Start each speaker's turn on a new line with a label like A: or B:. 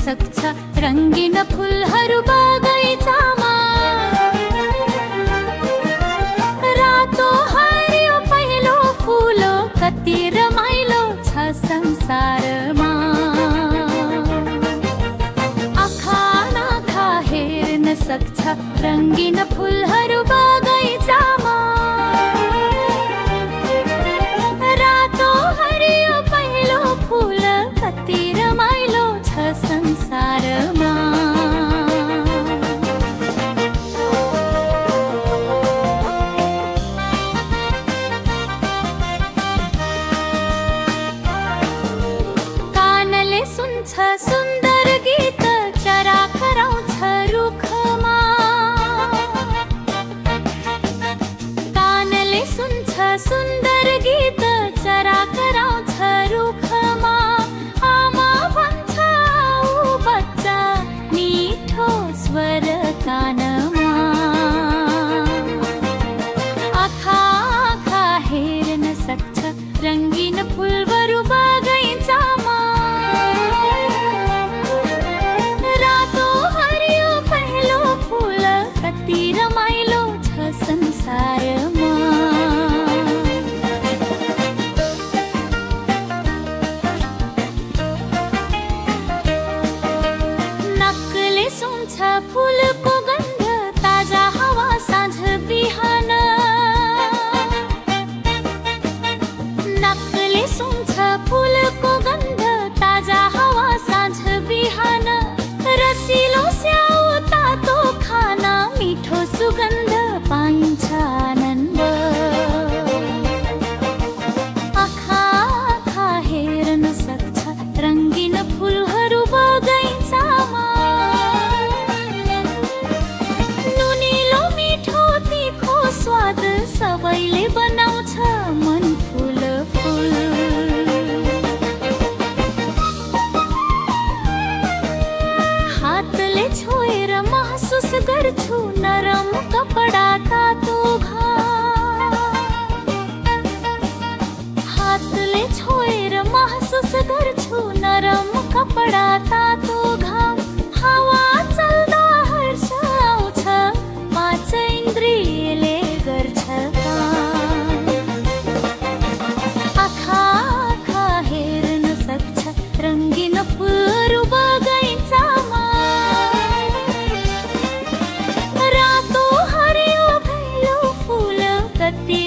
A: सक्छ रङ्गिन फुलहरू बगैँचामा। रातो हरियो पहेँलो फुलो कति रमाइलो छ संसारमा। आँखा नाखा हेर्न सक्छ रङ्गिन फुलहरू बगैँचामा। रातो हरियो पहेँलो फुल कति रमाइलो छ संसारमा। कानले सुन्छ सुन्दर गीत चरा कराउँछ रुखमा। कानले सुन्छ सुन्दर गीत चरा कराउँछ रुखमा। आमा भन्छ आऊ बच्चा मिठो स्वर कानमा। आँखा आँखा हेर्न सक्छ रङ्गिन फुलहरू बगैँचामा। रातो हरियो पहेँलो फुल कति रमाइलो छ संसारमा। नक्कले सुन्छ फुलको गन्ध ताजा हावा साँझ बिहान। नक्कले सुन्छ फुलको गन्ध ताजा हावा साँझ बिहान। रसिलो स्याउ तातो खाना मिठो सुगन्ध पाइन्छ आनन्द। आँखा आँखा हेर्न सक्छ रङ्गिन फुलहरू बगैँचामा। नुनिलो मिठो तिखो स्वाद सबैले बनाउँछ मन फुल फुल। हातले छोएर महसुस गर्छु नरम कपडा तातो घाम। हातले छोएर महसुस गर्छु नरम कपडा तातो घाम। हावा चल्दा हर्ष आउँछ पाँच इन्द्रियले गर्छ काम। आँखा आँखा हेर्न सक्छ रङ्गिन फुलहरू बगैँचामा। रातो हरियो पहेँलो फुल कति